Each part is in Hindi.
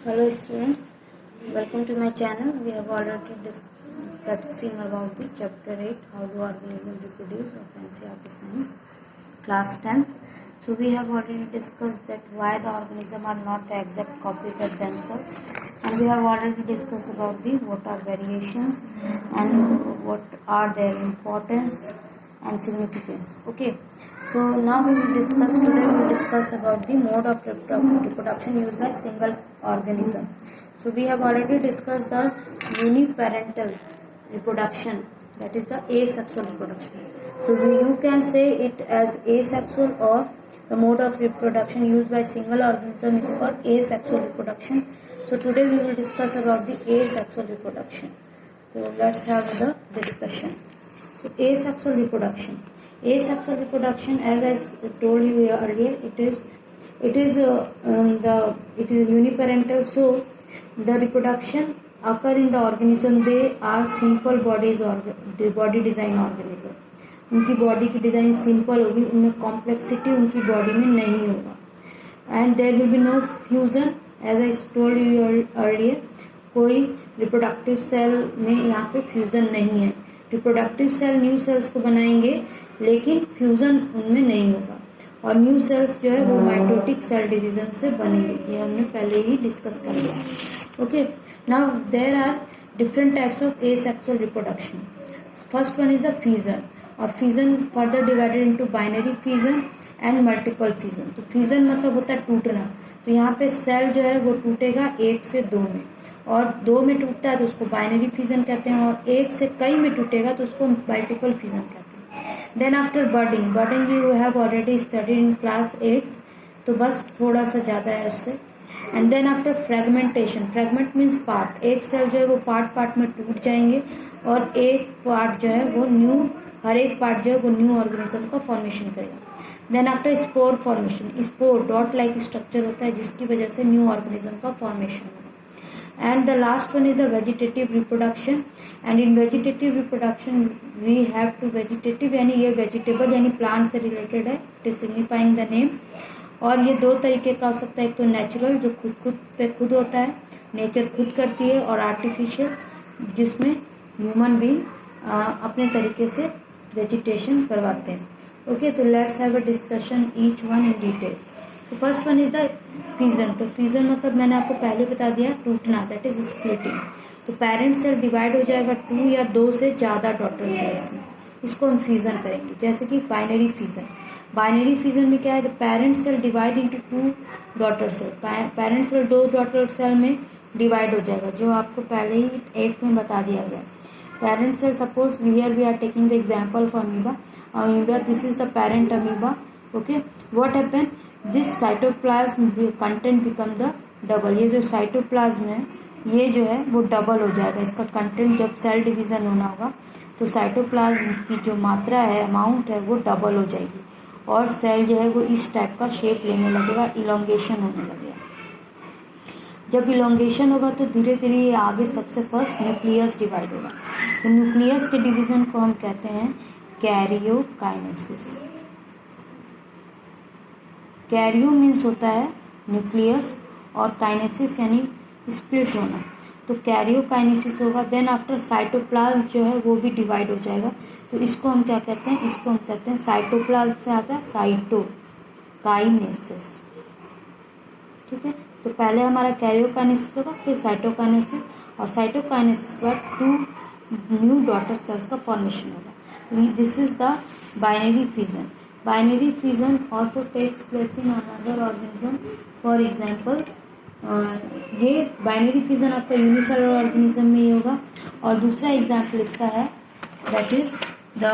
Hello students, welcome to my channel. We have already discussing about the chapter 8, how do organisms reproduce of NCERT science, class 10. So we have already discussed that why the organisms are not the exact copies of themselves, and we have already discussed about the what are variations and what are their importance and significance. Okay, so now we will discuss about the mode of reproduction used by single organism. So we have already discussed the uniparental reproduction, that is the asexual reproduction. So you can say it as asexual, or the mode of reproduction used by single organism is called asexual reproduction. So today we will discuss about the asexual reproduction. So let's have the discussion. So asexual reproduction. Asexual reproduction, as I told you earlier, it is uniparental. So the reproduction occur in the organism. They are simple bodies or the body design organism. उनकी बॉडी की डिज़ाइन सिंपल होगी, उनमें कॉम्प्लेक्सिटी उनकी बॉडी में नहीं होगा. And there will be no fusion, as I told you earlier. कोई रिप्रोडक्टिव सेल में यहाँ पे फ्यूजन नहीं है. रिप्रोडक्टिव सेल न्यू सेल्स को बनाएंगे, लेकिन फ्यूजन उनमें नहीं होगा. और न्यू सेल्स जो है वो माइटोटिक सेल डिवीजन से बनेंगे. ये हमने पहले ही डिस्कस कर लिया. Okay, now there are different types of asexual reproduction. First one is the fusion, और fusion further divided into binary fusion and multiple fusion. तो फ्यूजन मतलब होता है टूटना. तो यहाँ पे सेल जो है वो टूटेगा 1 से 2 में, और 2 में टूटता है तो उसको बाइनरी फ्यूजन कहते हैं, और 1 से कई में टूटेगा तो उसको मल्टीपल फ्यूजन कहते हैं. Then after budding you have already studied in class 8, तो बस थोड़ा सा ज़्यादा है उससे. And then after fragmentation. Fragment means part. एक सेल जो है वो पार्ट में टूट जाएंगे, और एक पार्ट जो है वो हर एक पार्ट जो है वो न्यू ऑर्गेनिज्म का फॉर्मेशन करेगा. Then after spore formation. Spore dot like structure होता है जिसकी वजह से न्यू ऑर्गेनिज्म का फॉर्मेशन होगा. And the last one is the vegetative reproduction. And in vegetative reproduction we have to vegetative, यानी ये वेजिटेबल यानी प्लांट से रिलेटेड है. It is signifying the name. और ये 2 तरीके का हो सकता है. एक तो नेचुरल, जो खुद होता है, नेचर खुद करती है, और आर्टिफिशियल, जिसमें ह्यूमन बीइंग अपने तरीके से वेजिटेशन करवाते हैं. ओके, तो let's have a discussion each one in detail. तो first one is the fusion. तो फ्यूजन मतलब मैंने आपको पहले बता दिया, टूटना, दैट इज स्प्लिटिंग. तो पेरेंट सेल डिवाइड हो जाएगा 2 या 2 से ज़्यादा डॉटर सेल्स में. इसको हम फ्यूजन करेंगे. जैसे कि बाइनरी फ्यूजन. बाइनरी फ्यूजन में क्या है, the parent cell divide into 2 daughter cell. Parent cell 2 daughter cell में डिवाइड हो जाएगा, जो आपको पहले ही 8th में बता दिया गया. Parent cell, suppose here we are taking the example for amoeba. This is the parent amoeba. Okay, what happen? This cytoplasm content become the double. ये जो cytoplasm है, ये जो है वो डबल हो जाएगा. इसका कंटेंट जब सेल डिवीज़न होना होगा तो साइटोप्लाज्म की जो मात्रा है, अमाउंट है, वो डबल हो जाएगी, और सेल जो है वो इस टाइप का शेप लेने लगेगा, इलोंगेशन होने लगेगा. जब इलोंगेशन होगा तो धीरे धीरे ये आगे सबसे फर्स्ट न्यूक्लियस डिवाइड होगा. तो न्यूक्लियस के डिवीज़न को हम कहते हैं कैरियोकाइनेसिस. कैरियो मीन्स होता है न्यूक्लियस, और काइनेसिस यानी स्प्लिट होना. तो कैरियोकाइनेसिस होगा. देन आफ्टर साइटोप्लाज्म जो है वो भी डिवाइड हो जाएगा. तो इसको हम क्या कहते हैं, इसको हम कहते हैं, साइटोप्लाज्म से आता है साइटोकाइनेसिस. ठीक है, तो पहले हमारा कैरियोकाइनेसिस होगा, फिर साइटोकाइनेसिस, और साइटोकाइनेसिस के बाद 2 न्यू डॉटर सेल्स का फॉर्मेशन होगा. This is the binary fusion. Binary fusion also takes place in another organism. For example, ये बाइनरी फ्यूजन आपका यूनिसेलुलर ऑर्गेनिज्म में ही होगा. और दूसरा एग्जाम्पल इसका है, that is the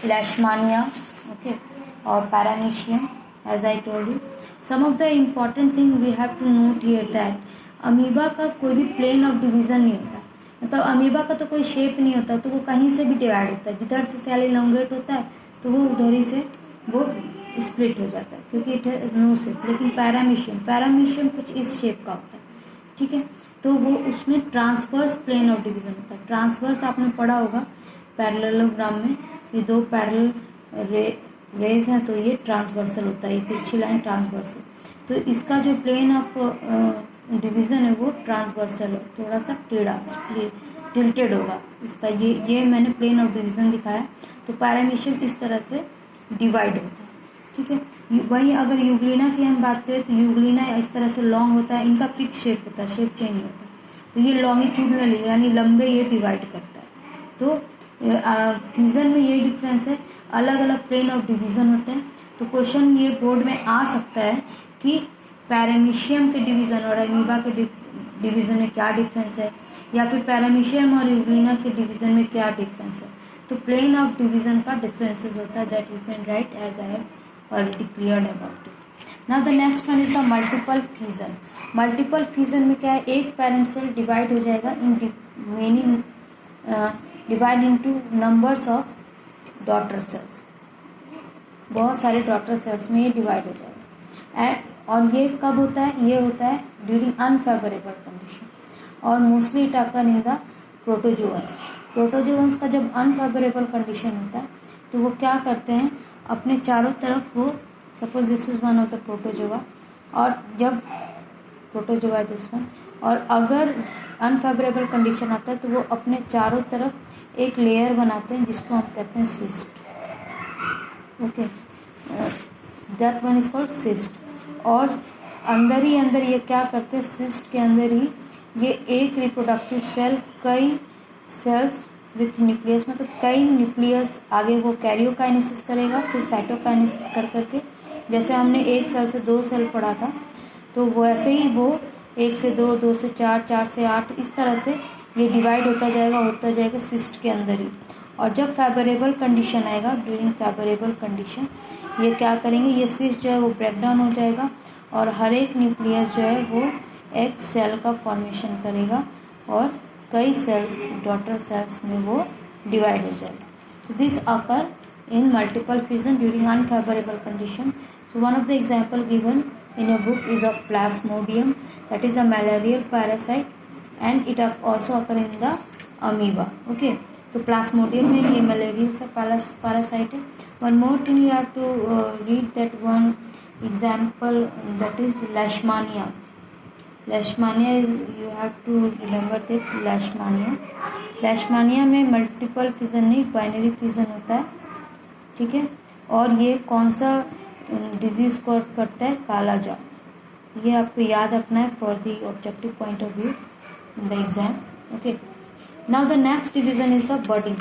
leishmania, okay, और paramecium, as I told you. Some of the important thing we have to note here that amoeba का कोई भी प्लेन ऑफ डिवीज़न नहीं होता. मतलब अमीबा का तो कोई शेप नहीं होता, तो वो कहीं से भी डिवाइड होता है. जिधर से सेल इलोंगेट होता है तो वो उधर ही से वो स्प्लिट हो जाता है, क्योंकि इट है नो शेप. लेकिन पैरामीशियम कुछ इस शेप का होता है. ठीक है, तो वो उसमें ट्रांसवर्स प्लेन ऑफ डिवीज़न होता है. ट्रांसवर्स आपने पढ़ा होगा पैरेललोग्राम में, ये 2 पैरेलल रेज हैं, तो ये ट्रांसवर्सल होता है. ये तिरछी लाइन ट्रांसवर्सल. तो इसका जो प्लेन ऑफ डिवीज़न है वो ट्रांसवर्सल है, थोड़ा सा टेढ़ा टिल्टेड होगा इसका। ये मैंने प्लेन ऑफ डिवीज़न दिखाया। तो पैरामीशियम इस तरह से डिवाइड होता है, ठीक है। वहीं अगर यूग्लिना की हम बात करें तो यूग्लिना इस तरह से लॉन्ग होता है, इनका फिक्स शेप होता है, शेप चेंज नहीं होता। तो ये लॉन्गिट्यूडनली यानी लंबे ये डिवाइड करता है। तो फ्यूजन में ये डिफरेंस है, अलग अलग प्लेन ऑफ डिवीज़न होते हैं। तो क्वेश्चन ये बोर्ड में आ सकता है कि पैरामीशियम के डिवीज़न और अमीबा के डिवीज़न में क्या डिफरेंस है, या फिर पैरामीशियम और यूग्लिना के डिवीज़न में क्या डिफरेंस है। तो प्लेन ऑफ डिवीज़न का डिफरेंसेस होता है, that you can write as I have already cleared about it. Now the next one is the multiple fusion. Multiple fusion में क्या है, एक पेरेंट सेल डिवाइड हो जाएगा in many divide into numbers of daughter cells, बहुत सारे डॉटर सेल्स में ये डिवाइड हो जाएगा। और ये कब होता है, ये होता है ड्यूरिंग अनफेवरेबल कंडीशन, और mostly it occur in the protozoans. Protozoans का जब अनफेवरेबल कंडीशन होता है तो वो क्या करते हैं, अपने चारों तरफ वो, suppose this is one of the protozoa, और जब प्रोटोजोआ दिस वन, और अगर अनफेवरेबल कंडीशन आता है तो वो अपने चारों तरफ एक लेयर बनाते हैं जिसको हम कहते हैं cyst. Okay, that one is called cyst. और अंदर ही अंदर ये क्या करते हैं, सिस्ट के अंदर ही ये एक रिप्रोडक्टिव सेल कई सेल्स विथ न्यूक्लियस, मतलब कई न्यूक्लियस, आगे वो कैरियोकाइनेसिस करेगा, फिर साइटोकाइनेसिस कर करके, जैसे हमने एक सेल से 2 सेल पढ़ा था, तो वैसे ही वो 1 से 2, 2 से 4, 4 से 8, इस तरह से ये डिवाइड होता जाएगा सिस्ट के अंदर ही। और जब फेवरेबल कंडीशन आएगा, ड्यूरिंग फेवरेबल कंडीशन, ये क्या करेंगे, ये सिस्ट जो है वो ब्रेक डाउन हो जाएगा और हर एक न्यूक्लियस जो है वो एक सेल का फॉर्मेशन करेगा और कई सेल्स, डॉटर सेल्स में वो डिवाइड हो जाएगा। So this occur in multiple fission during unfavorable condition. So one of the example given in your book is of Plasmodium, that is a malarial parasite, and it also occur in the amoeba. Okay, तो Plasmodium में ये malarial सा parasite है. One more thing you have to read that one example, that is Leishmania. Leishmania is, you have to remember that Leishmania. Leishmania में मल्टीपल फिजन नहीं, बाइनरी फिजन होता है, ठीक है। और ये कौन सा डिजीज़ को करता है, काला जाम। ये आपको याद रखना है for the objective point of view in the exam. Okay, now the next division is the budding.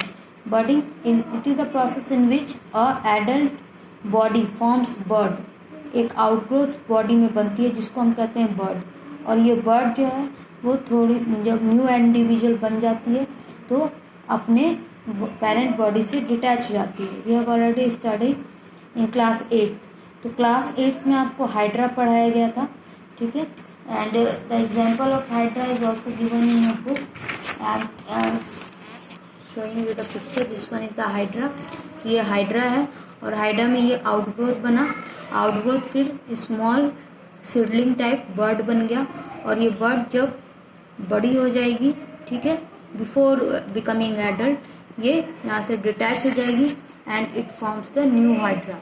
Budding it is the process in which a adult body forms bird. एक आउटग्रोथ बॉडी में बनती है जिसको हम कहते हैं बर्ड। और ये बर्ड जो है वो थोड़ी जब न्यू इंडिविजुअल बन जाती है तो अपने पेरेंट बॉडी से डिटैच हो जाती है। We have already studied in class 8th। तो क्लास 8th में आपको हाइड्रा पढ़ाया गया था, ठीक है। And the example of hydra is also given in your book and showing you the picture. This one is the hydra. ये हाइड्रा है और हाइड्रा में ये आउटग्रोथ बना, आउटग्रोथ फिर स्मॉल सीडलिंग टाइप बर्ड बन गया। और ये बर्ड जब बड़ी हो जाएगी, ठीक है, बिफोर बिकमिंग एडल्ट, ये यहाँ से डिटैच हो जाएगी and it forms the new hydra.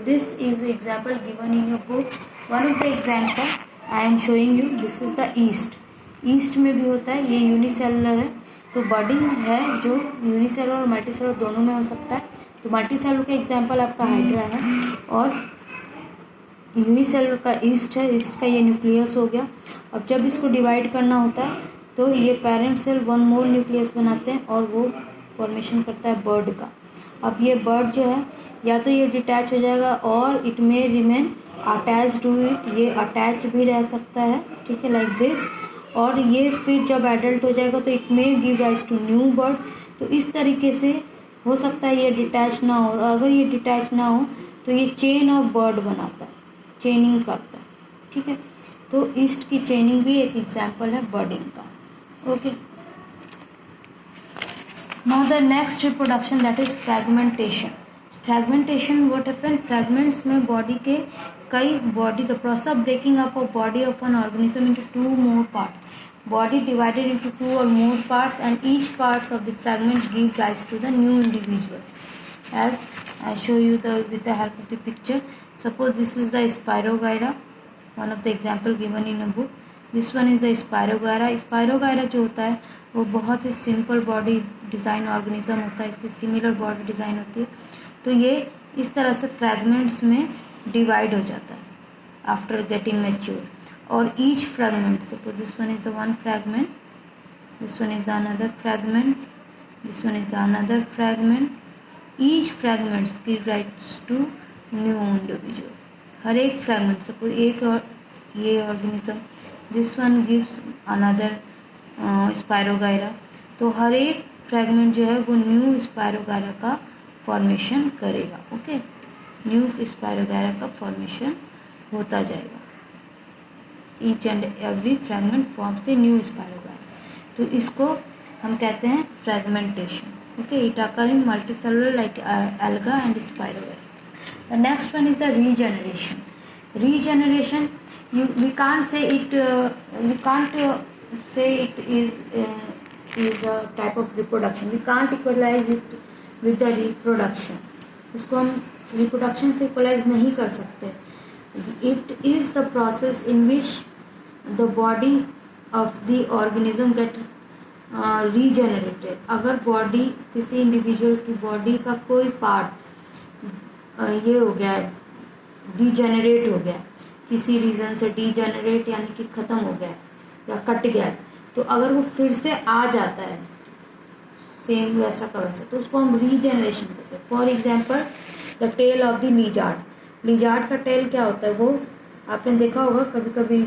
This is example given in your book. One of the example I am showing you, this is the east. East में भी होता है, ये यूनिसेलुलर है। तो बडिंग है जो यूनिसेलुलर और मल्टीसेलुलर दोनों में हो सकता है। तो मल्टीसेलुलर का एग्जाम्पल आपका हाइड्रा है और यूनिसेलुलर का ईस्ट है। ईस्ट का ये न्यूक्लियस हो गया। अब जब इसको डिवाइड करना होता है तो ये parent cell one more nucleus बनाते हैं और वो फॉर्मेशन करता है बर्ड का। अब ये बर्ड जो है या तो ये डिटैच हो जाएगा और it may remain attach to it, ये अटैच भी रह सकता है, ठीक है, लाइक दिस। और ये फिर जब एडल्ट हो जाएगा तो it may give rise to new bird. तो इस तरीके से हो सकता है ये डिटैच ना हो, और अगर ये डिटैच ना हो तो ये चेन ऑफ बर्ड बनाता है, चेनिंग करता है, ठीक है। तो ईस्ट की चेनिंग भी एक एग्जाम्पल है बर्डिंग का। Okay, now the next reproduction that is fragmentation. Fragmentation what happen, fragments में बॉडी के कई body the process of breaking up of body of an organism into 2 more parts. Body divided into 2 or more parts and each parts of the fragment give rise to the new individual. As I show you with the help of the picture. Suppose this is the Spirogyra. One of the example given in a book. This one is the spirogyra. Spirogyra जो होता है वो बहुत ही सिंपल बॉडी डिज़ाइन ऑर्गेनिज्म होता है, इसकी सिमिलर बॉडी डिज़ाइन होती है। तो ये इस तरह से फ्रैगमेंट्स में डिवाइड हो जाता है आफ्टर गेटिंग मैच्योर, और each fragment, suppose this one is the one fragment, this one is the another fragment, this one is the another fragment, each fragments give rights to new individual. हर एक फ्रैगमेंट, सपोज एक और ये organism, this one gives another spirogyra, तो हर एक फ्रैगमेंट जो है वो न्यू स्पायरोगायरा का फॉर्मेशन करेगा। ओके, न्यू स्पायरोगायरा का फॉर्मेशन होता जाएगा। Each and every fragment forms a new spirogyra. तो इसको हम कहते हैं fragmentation. Okay, it occur in multicellular like alga and spirogyra. The next one is the regeneration. Regeneration, we can't say it is a type of reproduction. We can't equalize it with the reproduction. इसको हम reproduction से equalize नहीं कर सकते. It is the process in which the body of the organism get regenerated. अगर बॉडी, किसी इंडिविजुअल की बॉडी का कोई पार्ट ये हो गया, डीजेनरेट हो गया, किसी रीज़न से डीजेनरेट यानी कि ख़त्म हो गया या कट गया, तो अगर वो फिर से आ जाता है सेम वैसा का वैसा, तो उसको हम रीजेनरेशन कहते हैं। For example the tail of the lizard. Lizard का टेल क्या होता है, वो आपने देखा होगा कभी कभी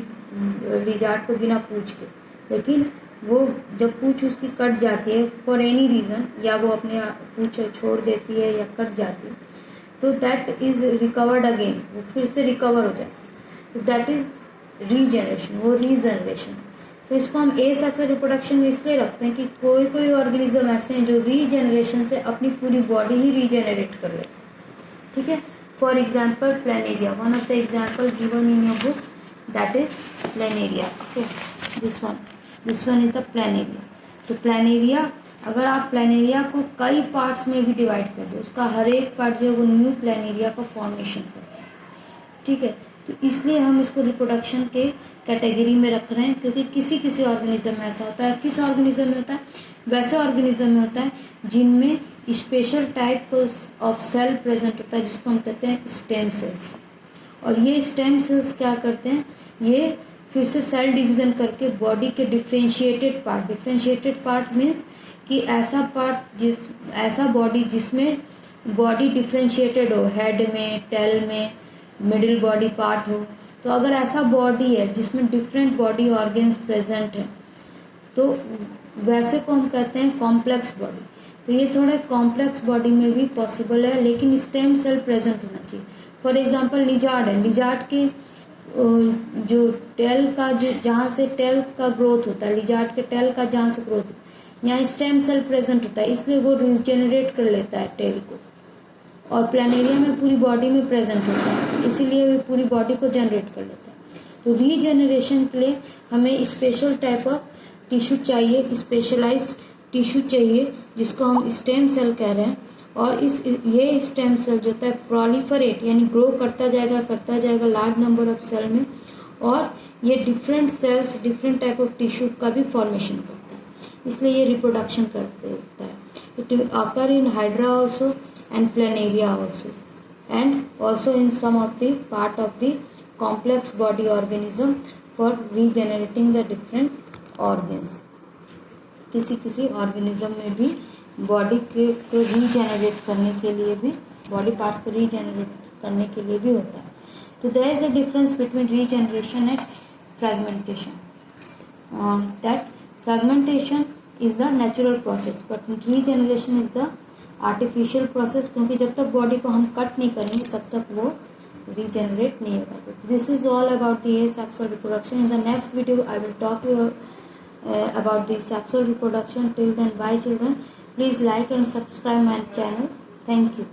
लिजार्ड को बिना पूछ के, लेकिन वो जब पूछ उसकी कट जाती है फॉर एनी रीज़न, या वो अपने पूछ छोड़ देती है या कट जाती है, तो दैट इज रिकवर्ड अगेन, वो फिर से रिकवर हो जाता है, तो दैट इज रीजेनरेशन, वो रीजनरेशन। तो इसको हम ए सेक्सुअल रिप्रोडक्शन इसलिए रखते हैं कि कोई कोई ऑर्गेनिज्म ऐसे हैं जो रीजेनरेशन से अपनी पूरी बॉडी ही रीजेनरेट कर लेते हैं। ठीक है, for example planaria, one of the example given in your book, that is planaria. Okay, this one is the planaria. तो प्लेनेरिया, अगर आप प्लेनेरिया को कई पार्ट्स में भी डिवाइड कर दो, उसका हर एक पार्ट जो है वो न्यू प्लेनेरिया का फॉर्मेशन करता है। ठीक है, तो इसलिए हम इसको रिप्रोडक्शन के कैटेगरी में रख रहे हैं, क्योंकि किसी किसी ऑर्गेनिज्म में ऐसा होता है। किस ऑर्गेनिज्म में होता है? वैसे ऑर्गेनिज्म में होता है जिनमें special type of cell present होता है, जिसको हम कहते हैं स्टेम सेल्स। और ये स्टेम सेल्स क्या करते हैं, ये फिर से सेल डिवीज़न करके बॉडी के डिफ्रेंशिएटेड पार्ट मीन्स कि ऐसा पार्ट, ऐसा बॉडी जिसमें बॉडी डिफ्रेंशिएटेड हो, हेड में, टेल में, मिडिल बॉडी पार्ट हो। तो अगर ऐसा बॉडी है जिसमें डिफरेंट बॉडी ऑर्गन्स प्रेजेंट हैं, तो वैसे को हम कहते हैं कॉम्प्लेक्स बॉडी। तो ये थोड़ा कॉम्प्लेक्स बॉडी में भी पॉसिबल है, लेकिन स्टेम सेल प्रेजेंट होना चाहिए। फॉर एग्जांपल लिजार्ड है, लिजार्ड के जो टेल का, जो जहाँ से टेल का ग्रोथ होता है, लिजार्ड के टेल का जहाँ से ग्रोथ होता है, यहाँ स्टेम सेल प्रेजेंट होता है, इसलिए वो रीजेनरेट कर लेता है टेल को। और प्लेनेरिया में पूरी बॉडी में प्रेजेंट होता है, इसीलिए वो पूरी बॉडी को जनरेट कर लेता है। तो रीजेनरेशन के लिए हमें स्पेशल टाइप ऑफ टिश्यू चाहिए, स्पेशलाइज्ड टिश्यू चाहिए, जिसको हम स्टेम सेल कह रहे हैं। और ये स्टेम सेल जो होता है प्रोलिफरेट यानी ग्रो करता जाएगा लार्ज नंबर ऑफ सेल में, और ये different cells, different type of tissue का भी फॉर्मेशन करता है, इसलिए ये रिप्रोडक्शन करते होता है। It will occur in hydra also and planaria also, and also in some of the part of the complex body organism for regenerating the different organs. किसी ऑर्गेनिज्म में भी बॉडी को रीजेनरेट करने के लिए भी, बॉडी पार्ट्स को रीजेनरेट करने के लिए भी होता है। तो there is the difference between regeneration and fragmentation, that fragmentation is the natural process but regeneration is the artificial process, क्योंकि जब तक बॉडी को हम कट नहीं करेंगे तब तक वो रीजेनरेट नहीं होगा। This is all about the asexual reproduction. In the next video I will talk about the sexual reproduction. Till then, bye children. Please like and subscribe my channel. Thank you.